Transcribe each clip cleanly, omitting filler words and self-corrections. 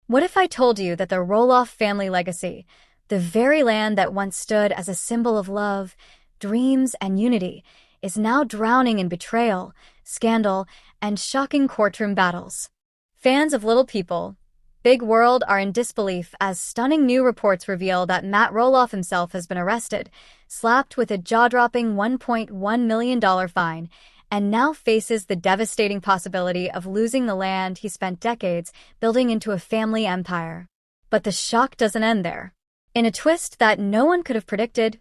What if I told you that the Roloff family legacy, the very land that once stood as a symbol of love, dreams, and unity, is now drowning in betrayal, scandal, and shocking courtroom battles? Fans of Little People, Big World are in disbelief as stunning new reports reveal that Matt Roloff himself has been arrested, slapped with a jaw-dropping $1.1 million fine, and now faces the devastating possibility of losing the land he spent decades building into a family empire. But the shock doesn't end there. In a twist that no one could have predicted,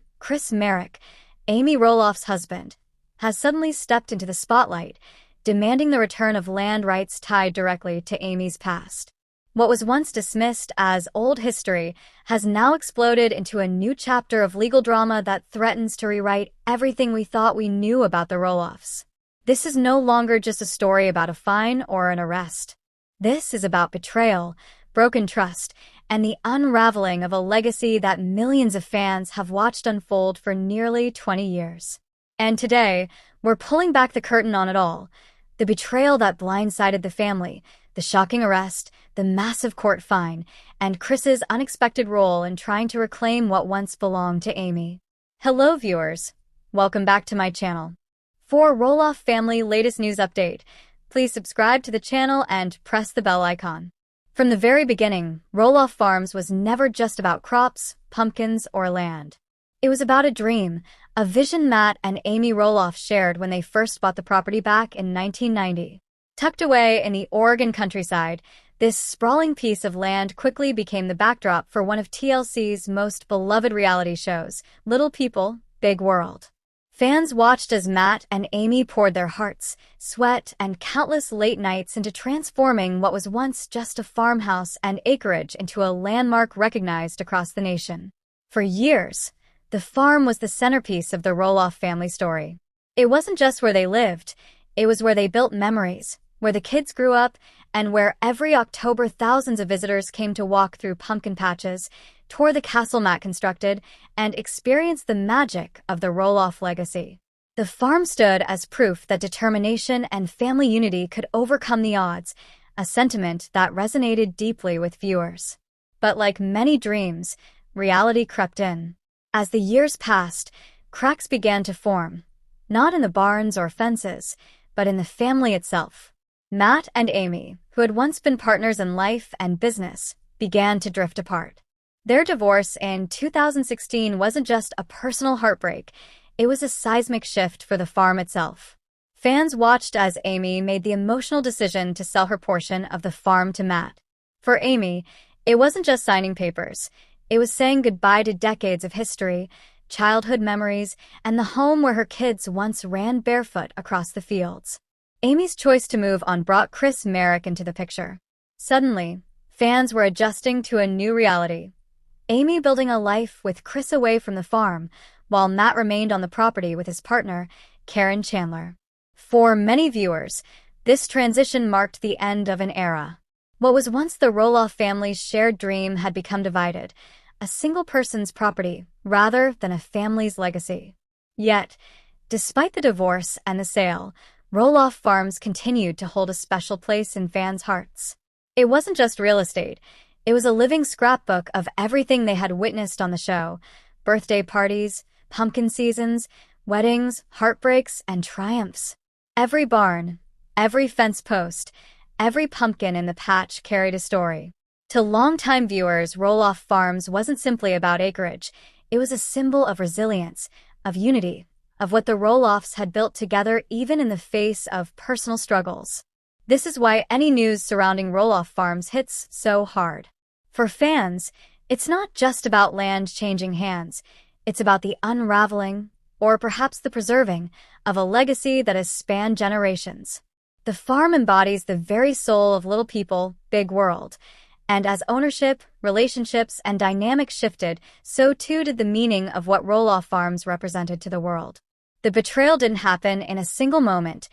Marek, Amy Roloff's husband, has suddenly stepped into the spotlight, demanding the return of land rights tied directly to Amy's past. What was once dismissed as old history has now exploded into a new chapter of legal drama that threatens to rewrite everything we thought we knew about the Roloffs. This is no longer just a story about a fine or an arrest. This is about betrayal, broken trust, and the unraveling of a legacy that millions of fans have watched unfold for nearly 20 years. And today, we're pulling back the curtain on it all. The betrayal that blindsided the family, the shocking arrest, the massive court fine, and Chris's unexpected role in trying to reclaim what once belonged to Amy. Hello viewers, welcome back to my channel. For Roloff family latest news update, please subscribe to the channel and press the bell icon. From the very beginning, Roloff Farms was never just about crops, pumpkins, or land. It was about a dream, a vision Matt and Amy Roloff shared when they first bought the property back in 1990. Tucked away in the Oregon countryside, this sprawling piece of land quickly became the backdrop for one of TLC's most beloved reality shows, Little People, Big World. Fans watched as Matt and Amy poured their hearts, sweat, and countless late nights into transforming what was once just a farmhouse and acreage into a landmark recognized across the nation. For years, the farm was the centerpiece of the Roloff family story. It wasn't just where they lived, it was where they built memories, where the kids grew up, and where every October thousands of visitors came to walk through pumpkin patches, tour the castle Matt constructed, and experience the magic of the Roloff legacy. The farm stood as proof that determination and family unity could overcome the odds, a sentiment that resonated deeply with viewers. But like many dreams, reality crept in. As the years passed, cracks began to form, not in the barns or fences, but in the family itself. Matt and Amy, who had once been partners in life and business, began to drift apart. Their divorce in 2016 wasn't just a personal heartbreak, it was a seismic shift for the farm itself. Fans watched as Amy made the emotional decision to sell her portion of the farm to Matt. For Amy, it wasn't just signing papers, it was saying goodbye to decades of history, childhood memories, and the home where her kids once ran barefoot across the fields. Amy's choice to move on brought Marek into the picture. Suddenly, fans were adjusting to a new reality. Amy building a life with Chris away from the farm, while Matt remained on the property with his partner, Karen Chandler. For many viewers, this transition marked the end of an era. What was once the Roloff family's shared dream had become divided, a single person's property rather than a family's legacy. Yet, despite the divorce and the sale, Roloff Farms continued to hold a special place in fans' hearts. It wasn't just real estate, it was a living scrapbook of everything they had witnessed on the show: birthday parties, pumpkin seasons, weddings, heartbreaks, and triumphs. Every barn, every fence post, every pumpkin in the patch carried a story. To longtime viewers, Roloff Farms wasn't simply about acreage, it was a symbol of resilience, of unity, of what the Roloffs had built together even in the face of personal struggles. This is why any news surrounding Roloff Farms hits so hard. For fans, it's not just about land changing hands, it's about the unraveling, or perhaps the preserving, of a legacy that has spanned generations. The farm embodies the very soul of Little People, Big World, and as ownership, relationships, and dynamics shifted, so too did the meaning of what Roloff Farms represented to the world. The betrayal didn't happen in a single moment.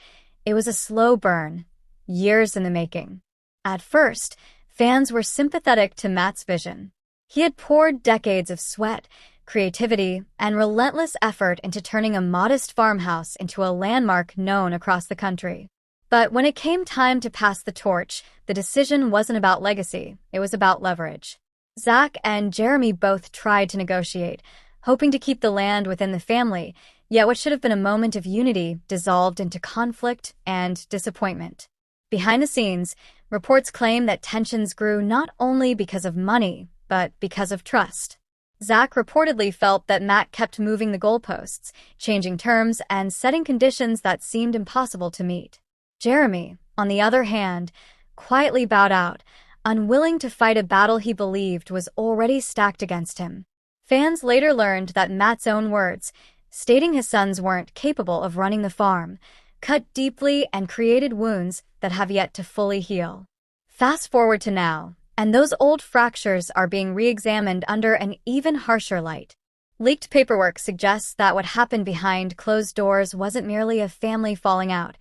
It was a slow burn, years in the making. At first, fans were sympathetic to Matt's vision. He had poured decades of sweat, creativity, and relentless effort into turning a modest farmhouse into a landmark known across the country. But when it came time to pass the torch, the decision wasn't about legacy, it was about leverage. Zach and Jeremy both tried to negotiate, hoping to keep the land within the family, yet what should have been a moment of unity dissolved into conflict and disappointment. Behind the scenes, reports claim that tensions grew not only because of money, but because of trust. Zach reportedly felt that Matt kept moving the goalposts, changing terms, and setting conditions that seemed impossible to meet. Jeremy, on the other hand, quietly bowed out, unwilling to fight a battle he believed was already stacked against him. Fans later learned that Matt's own words, stating his sons weren't capable of running the farm, cut deeply and created wounds that have yet to fully heal. Fast forward to now, and those old fractures are being re-examined under an even harsher light. Leaked paperwork suggests that what happened behind closed doors wasn't merely a family falling out.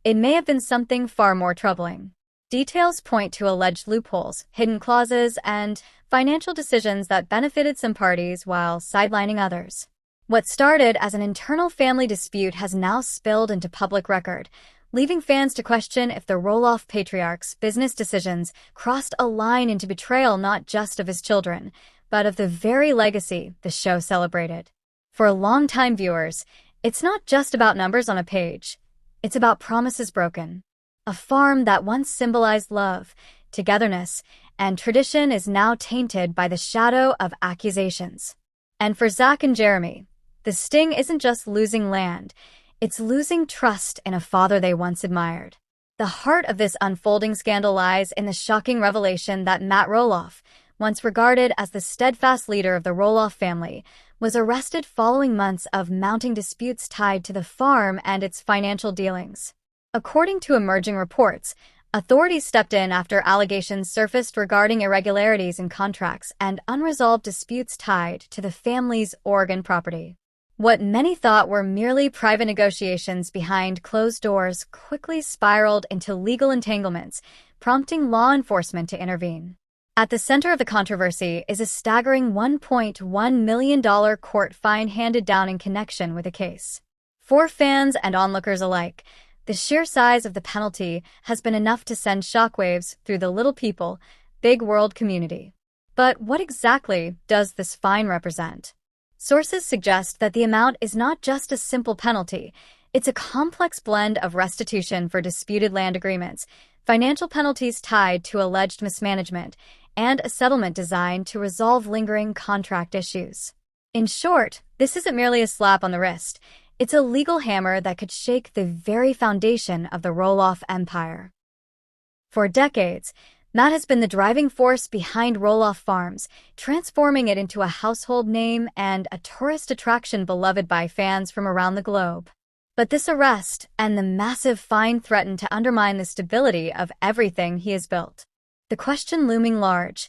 It may have been something far more troubling. Details point to alleged loopholes, hidden clauses, and financial decisions that benefited some parties while sidelining others. What started as an internal family dispute has now spilled into public record, leaving fans to question if the Roloff patriarch's business decisions crossed a line into betrayal not just of his children, but of the very legacy the show celebrated. For longtime viewers, it's not just about numbers on a page. It's about promises broken. A farm that once symbolized love, togetherness, and tradition is now tainted by the shadow of accusations. And for Zach and Jeremy, the sting isn't just losing land, it's losing trust in a father they once admired. The heart of this unfolding scandal lies in the shocking revelation that Matt Roloff, once regarded as the steadfast leader of the Roloff family, was arrested following months of mounting disputes tied to the farm and its financial dealings. According to emerging reports, authorities stepped in after allegations surfaced regarding irregularities in contracts and unresolved disputes tied to the family's Oregon property. What many thought were merely private negotiations behind closed doors quickly spiraled into legal entanglements, prompting law enforcement to intervene. At the center of the controversy is a staggering $1.1 million court fine handed down in connection with the case. For fans and onlookers alike, the sheer size of the penalty has been enough to send shockwaves through the little people, big world community. But what exactly does this fine represent? Sources suggest that the amount is not just a simple penalty, it's a complex blend of restitution for disputed land agreements, financial penalties tied to alleged mismanagement, and a settlement designed to resolve lingering contract issues. In short, this isn't merely a slap on the wrist, it's a legal hammer that could shake the very foundation of the Roloff empire. For decades, Matt has been the driving force behind Roloff Farms, transforming it into a household name and a tourist attraction beloved by fans from around the globe. But this arrest and the massive fine threaten to undermine the stability of everything he has built. The question looming large: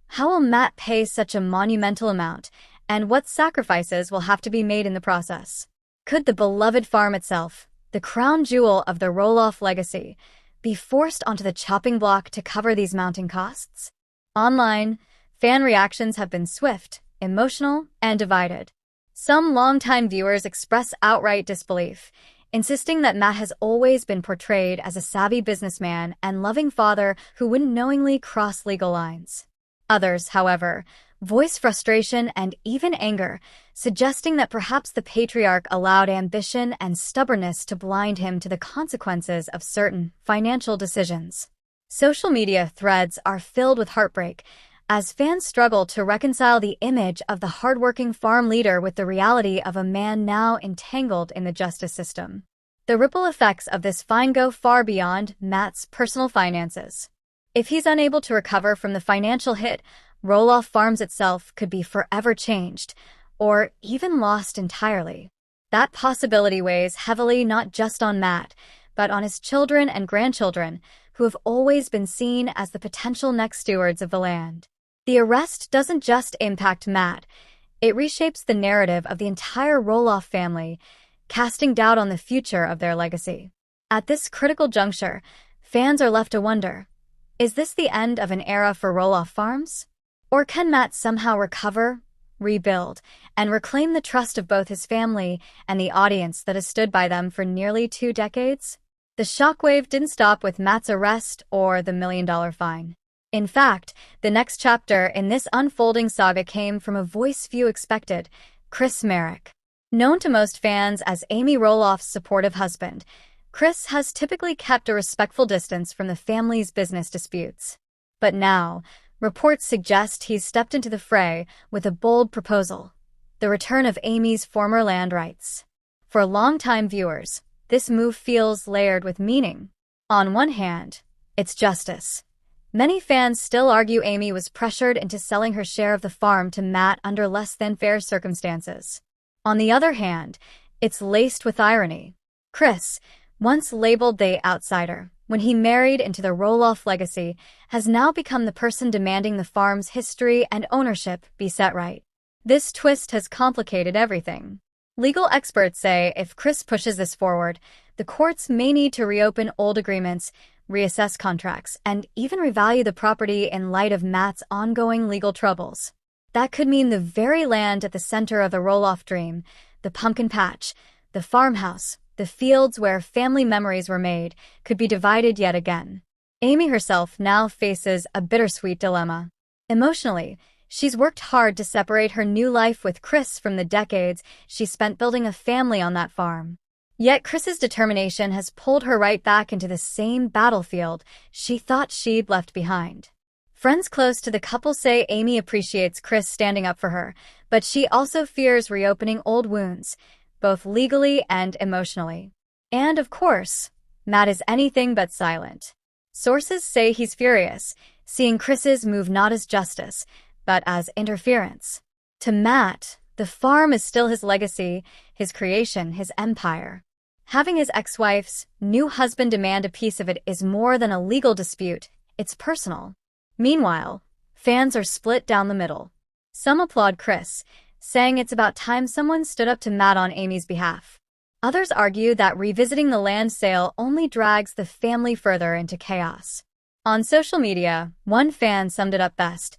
how will Matt pay such a monumental amount, and what sacrifices will have to be made in the process? Could the beloved farm itself, the crown jewel of the Roloff legacy, be forced onto the chopping block to cover these mounting costs? Online, fan reactions have been swift, emotional, and divided. Some longtime viewers express outright disbelief, insisting that Matt has always been portrayed as a savvy businessman and loving father who wouldn't knowingly cross legal lines. Others, however, voice frustration and even anger, suggesting that perhaps the patriarch allowed ambition and stubbornness to blind him to the consequences of certain financial decisions. Social media threads are filled with heartbreak, as fans struggle to reconcile the image of the hardworking farm leader with the reality of a man now entangled in the justice system. The ripple effects of this fine go far beyond Matt's personal finances. If he's unable to recover from the financial hit, Roloff Farms itself could be forever changed, or even lost entirely. That possibility weighs heavily not just on Matt, but on his children and grandchildren, who have always been seen as the potential next stewards of the land. The arrest doesn't just impact Matt, it reshapes the narrative of the entire Roloff family, casting doubt on the future of their legacy. At this critical juncture, fans are left to wonder, is this the end of an era for Roloff Farms? Or can Matt somehow recover, rebuild, and reclaim the trust of both his family and the audience that has stood by them for nearly 2 decades? The shockwave didn't stop with Matt's arrest or the $1 million fine. In fact, the next chapter in this unfolding saga came from a voice few expected, Chris Marek. Known to most fans as Amy Roloff's supportive husband, Chris has typically kept a respectful distance from the family's business disputes. But now, reports suggest he's stepped into the fray with a bold proposal: the return of Amy's former land rights. For longtime viewers, this move feels layered with meaning. On one hand, it's justice. Many fans still argue Amy was pressured into selling her share of the farm to Matt under less than fair circumstances. On the other hand, it's laced with irony. Chris, once labeled the outsider when he married into the Roloff legacy, has now become the person demanding the farm's history and ownership be set right. This twist has complicated everything. Legal experts say if Chris pushes this forward, the courts may need to reopen old agreements, reassess contracts, and even revalue the property in light of Matt's ongoing legal troubles. That could mean the very land at the center of the Roloff dream, the pumpkin patch, the farmhouse, the fields where family memories were made, could be divided yet again. Amy herself now faces a bittersweet dilemma. Emotionally, she's worked hard to separate her new life with Chris from the decades she spent building a family on that farm. Yet Chris's determination has pulled her right back into the same battlefield she thought she'd left behind. Friends close to the couple say Amy appreciates Chris standing up for her, but she also fears reopening old wounds, both legally and emotionally. And of course, Matt is anything but silent. Sources say he's furious, seeing Chris's move not as justice, but as interference. To Matt, the farm is still his legacy, his creation, his empire. Having his ex-wife's new husband demand a piece of it is more than a legal dispute, it's personal. Meanwhile, fans are split down the middle. Some applaud Chris, saying it's about time someone stood up to Matt on Amy's behalf. Others argue that revisiting the land sale only drags the family further into chaos. On social media, one fan summed it up best: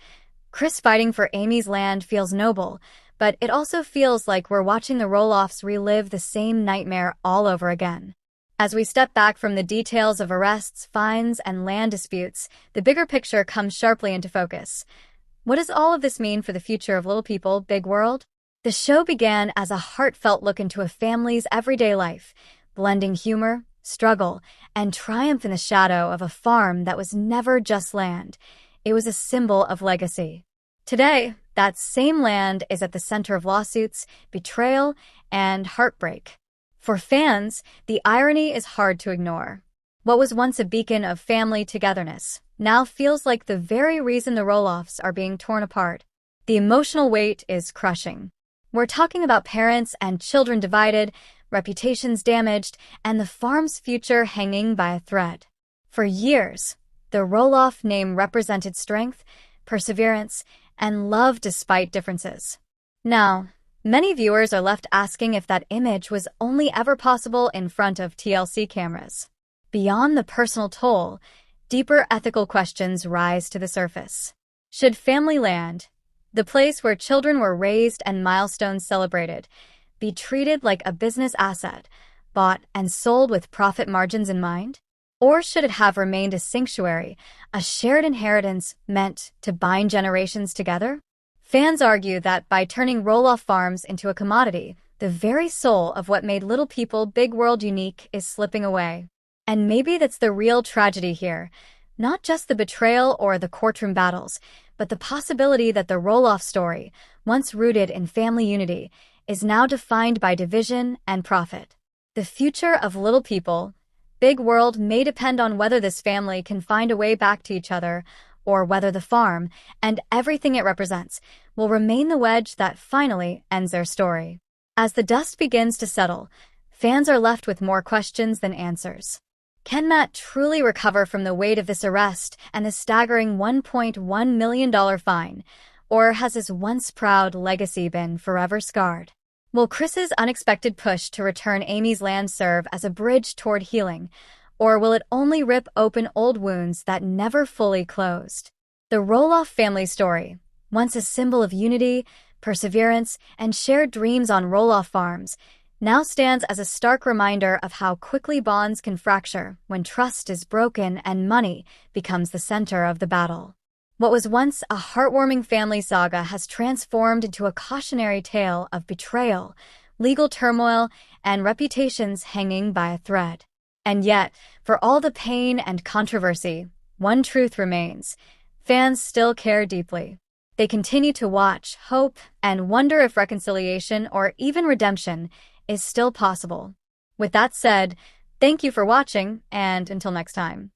Chris fighting for Amy's land feels noble, but it also feels like we're watching the Roloffs relive the same nightmare all over again. As we step back from the details of arrests, fines, and land disputes, the bigger picture comes sharply into focus. What does all of this mean for the future of Little People, Big World? The show began as a heartfelt look into a family's everyday life, blending humor, struggle, and triumph in the shadow of a farm that was never just land. It was a symbol of legacy. Today, that same land is at the center of lawsuits, betrayal, and heartbreak. For fans, the irony is hard to ignore. What was once a beacon of family togetherness now feels like the very reason the Roloffs are being torn apart. The emotional weight is crushing. We're talking about parents and children divided, reputations damaged, and the farm's future hanging by a thread. For years, the Roloff name represented strength, perseverance, and love despite differences. Now, many viewers are left asking if that image was only ever possible in front of TLC cameras. Beyond the personal toll, deeper ethical questions rise to the surface. Should family land, the place where children were raised and milestones celebrated, be treated like a business asset, bought and sold with profit margins in mind? Or should it have remained a sanctuary, a shared inheritance meant to bind generations together? Fans argue that by turning Roloff Farms into a commodity, the very soul of what made Little People, Big World unique is slipping away. And maybe that's the real tragedy here, not just the betrayal or the courtroom battles, but the possibility that the Roloff story, once rooted in family unity, is now defined by division and profit. The future of Little People, Big World may depend on whether this family can find a way back to each other, or whether the farm, and everything it represents, will remain the wedge that finally ends their story. As the dust begins to settle, fans are left with more questions than answers. Can Matt truly recover from the weight of this arrest and the staggering $1.1 million fine, or has his once proud legacy been forever scarred? Will Chris's unexpected push to return Amy's land serve as a bridge toward healing, or will it only rip open old wounds that never fully closed? The Roloff family story, once a symbol of unity, perseverance, and shared dreams on Roloff Farms, now stands as a stark reminder of how quickly bonds can fracture when trust is broken and money becomes the center of the battle. What was once a heartwarming family saga has transformed into a cautionary tale of betrayal, legal turmoil, and reputations hanging by a thread. And yet, for all the pain and controversy, one truth remains: fans still care deeply. They continue to watch, hope, and wonder if reconciliation or even redemption is still possible. With that said, thank you for watching, and until next time.